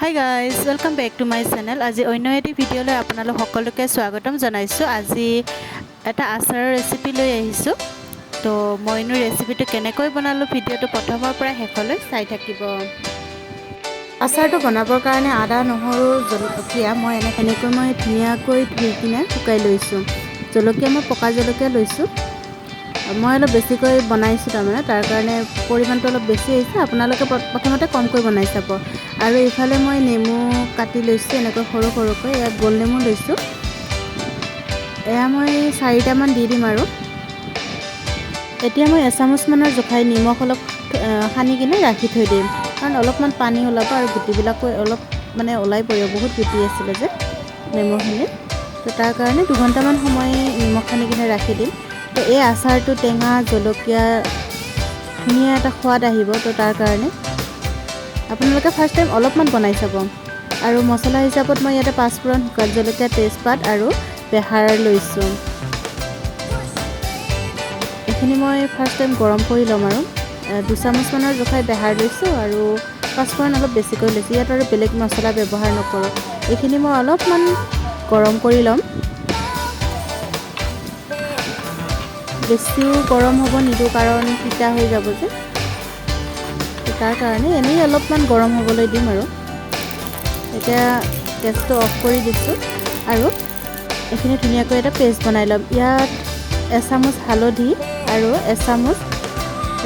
High guys, welcome back to my channel. আজি অন্য এটি ভিডিঅ'লৈ আপোনালোক সকলোকে স্বাগতম জনাইছোঁ। আজি এটা আচাৰৰ ৰেচিপি লৈ আহিছোঁ। তো মইনো ৰেচিপিটো কেনেকৈ বনালোঁ ভিডিঅ'টো প্ৰথমৰ পৰা শেষলৈ চাই থাকিব। আচাৰটো বনাবৰ কাৰণে আদা, নহৰু, জলকীয়া মই এনেকৈ ধুনীয়াকৈ ধুই কিনে শুকাই লৈছোঁ। জলকীয়া মই পকা জলকীয়া লৈছোঁ। মই অলপ বেছিকৈ বনাইছোঁ, তাৰমানে তাৰ কাৰণে পৰিমাণটো অলপ বেছি হৈছে। আপোনালোকে প্ৰথমতে কমকৈ বনাই চাব। আৰু ইফালে মই নেমু কাটি লৈছোঁ, এনেকৈ সৰু সৰুকৈ। এয়া গোল নেমু লৈছোঁ। এয়া মই 4টামান দি দিম। আৰু এতিয়া মই এচামুচমানৰ জোখাই নিমখ অলপ সানি কিনে ৰাখি থৈ দিম, কাৰণ অলপমান পানী ওলাব আৰু গুটিবিলাকো অলপ ওলাই পৰিব। বহুত গুটি আছিলে যে নেমুখিনি, তো তাৰ কাৰণে 2 ঘণ্টামান সময় নিমখ সানি কিনে ৰাখি দিম। তো এই আচাৰটো টেঙা, জলকীয়া ধুনীয়া এটা সোৱাদ আহিব। তো তাৰ কাৰণে আপোনালোকে ফাৰ্ষ্ট টাইম অলপমান বনাই চাব। আৰু মছলা হিচাপত মই ইয়াতে 5 ফুৰণ, শুকান জলকীয়া, তেজপাত আৰু বেহাৰ লৈছোঁ। এইখিনি মই ফাৰ্ষ্ট টাইম গৰম কৰি ল'ম। আৰু 2 চামুচমানৰ জোখাই বেহাৰ লৈছোঁ আৰু 5 ফুৰণ অলপ বেছিকৈ লৈছোঁ। ইয়াত আৰু বেলেগ মছলা ব্যৱহাৰ নকৰোঁ। এইখিনি মই অলপমান গৰম কৰি ল'ম। বেছিও গৰম হ'ব নিদিওঁ, কাৰণ তিতা হৈ যাব যে, তাৰ কাৰণে এনেই অলপমান গৰম হ'বলৈ দিম। আৰু এতিয়া গেছটো অফ কৰি দিছোঁ আৰু এইখিনি ধুনীয়াকৈ এটা পেষ্ট বনাই ল'ম। ইয়াত এচামুচ হালধি আৰু এচামুচ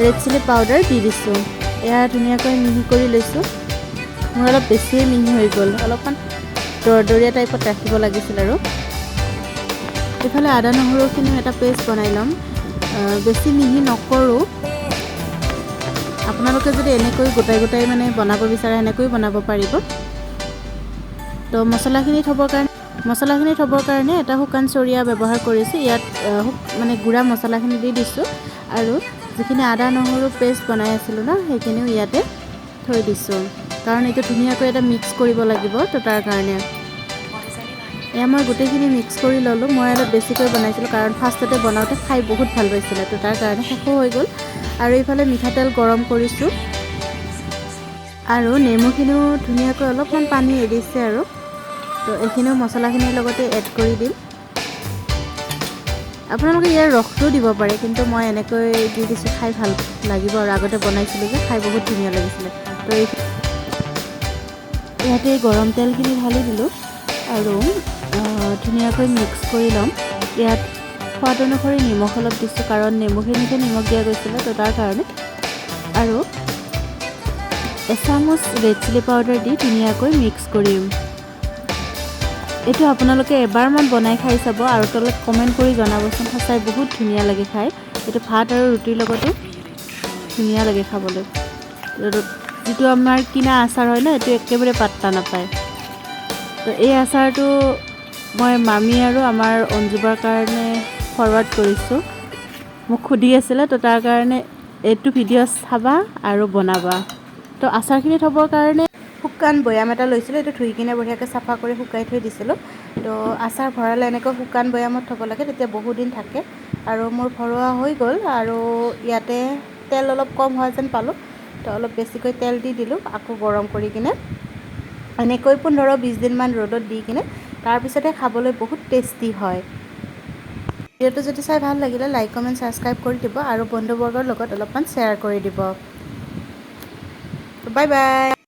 ৰেড চিলি পাউডাৰ দি দিছোঁ। এয়া ধুনীয়াকৈ মিহি কৰি লৈছোঁ। মোৰ অলপ বেছিয়ে মিহি হৈ গ'ল, অলপমান দৰদৰীয়া টাইপত ৰাখিব লাগিছিল। আৰু ইফালে আদা নহৰুখিনিও এটা পেষ্ট বনাই ল'ম। বেছি মিহি নকৰোঁ। আপোনালোকে যদি এনেকৈ গোটাই গোটাই বনাব বিচাৰে, এনেকৈ বনাব পাৰিব। তো মছলাখিনি থ'বৰ কাৰণে এটা শুকান চৰিয়া ব্যৱহাৰ কৰিছোঁ। ইয়াত গুড়া মছলাখিনি দি দিছোঁ আৰু যিখিনি আদা নহৰু পেষ্ট বনাই আছিলোঁ ন, সেইখিনিও ইয়াতে থৈ দিছোঁ, কাৰণ এইটো ধুনীয়াকৈ এটা মিক্স কৰিব লাগিব। তো তাৰ কাৰণে এয়া মই গোটেইখিনি মিক্স কৰি ল'লোঁ। মই অলপ বেছিকৈ বনাইছিলোঁ, কাৰণ ফাৰ্ষ্টতে বনাওঁতে খাই বহুত ভাল পাইছিলে। তো তাৰ কাৰণে শেষো হৈ গ'ল। আৰু ইফালে মিঠাতেল গৰম কৰিছোঁ আৰু নেমুখিনিও ধুনীয়াকৈ অলপমান পানী এৰিছে। আৰু তো এইখিনিও মছলাখিনিৰ লগতে এড কৰি দিম। আপোনালোকে ইয়াৰ ৰসটোও দিব পাৰে, কিন্তু মই এনেকৈ দি দিছোঁ, খাই ভাল লাগিব। আৰু আগতে বনাইছিলোঁ যে, খাই বহুত ধুনীয়া লাগিছিলে। তো ইয়াতে গৰম তেলখিনি ঢালি দিলোঁ আৰু ধুনীয়াকৈ মিক্স কৰি ল'ম। ইয়াত সোৱাদ অনুসৰি নিমখ অলপ দিছোঁ, কাৰণ নেমুখিনিতে নিমখ দিয়া গৈছিলে। তো তাৰ কাৰণে আৰু এচামুচ ৰেড চিলি পাউডাৰ দি ধুনীয়াকৈ মিক্স কৰিম। এইটো আপোনালোকে এবাৰমান বনাই খাই চাব আৰু তলত কমেণ্ট কৰি জনাবচোন। সঁচাই বহুত ধুনীয়া লাগে খাই। এইটো ভাত আৰু ৰুটিৰ লগতো ধুনীয়া লাগে খাবলৈ। যিটো আমাৰ কিনা আচাৰ হয় ন, এইটো একেবাৰে পাত্তা নাপায়। তো এই আচাৰটো মই মামী আৰু আমাৰ অঞ্জুবাৰ কাৰণে ফৰৱাৰ্ড কৰিছোঁ। মোক সুধি আছিলে, তো তাৰ কাৰণে এইটো ভিডিঅ' চাবা আৰু বনাবা। তো আচাৰখিনি থ'বৰ কাৰণে শুকান বৈয়াম এটা লৈছিলোঁ। এইটো ধুই কিনে বঢ়িয়াকৈ চাফা কৰি শুকাই থৈ দিছিলোঁ। তো আচাৰ ভৰালে এনেকৈ শুকান বৈয়ামত থ'ব লাগে, তেতিয়া বহুদিন থাকে। আৰু মোৰ ভৰোৱা হৈ গ'ল। আৰু ইয়াতে তেল অলপ কম হোৱা যেন পালোঁ, তো অলপ বেছিকৈ তেল দি দিলোঁ, আকৌ গৰম কৰি কিনে এনেকৈ 15-20 দিনমান ৰ'দত দি কিনে তাৰপিছতে খাবলৈ বহুত টেষ্টি হয়। ভিডিঅ'টো যদি চাই ভাল লাগিলে লাইক, কমেণ্ট, ছাবস্ক্ৰাইব কৰি দিব আৰু বন্ধুবৰ্গৰ লগত অলপমান শ্বেয়াৰ কৰি দিব। Bye bye.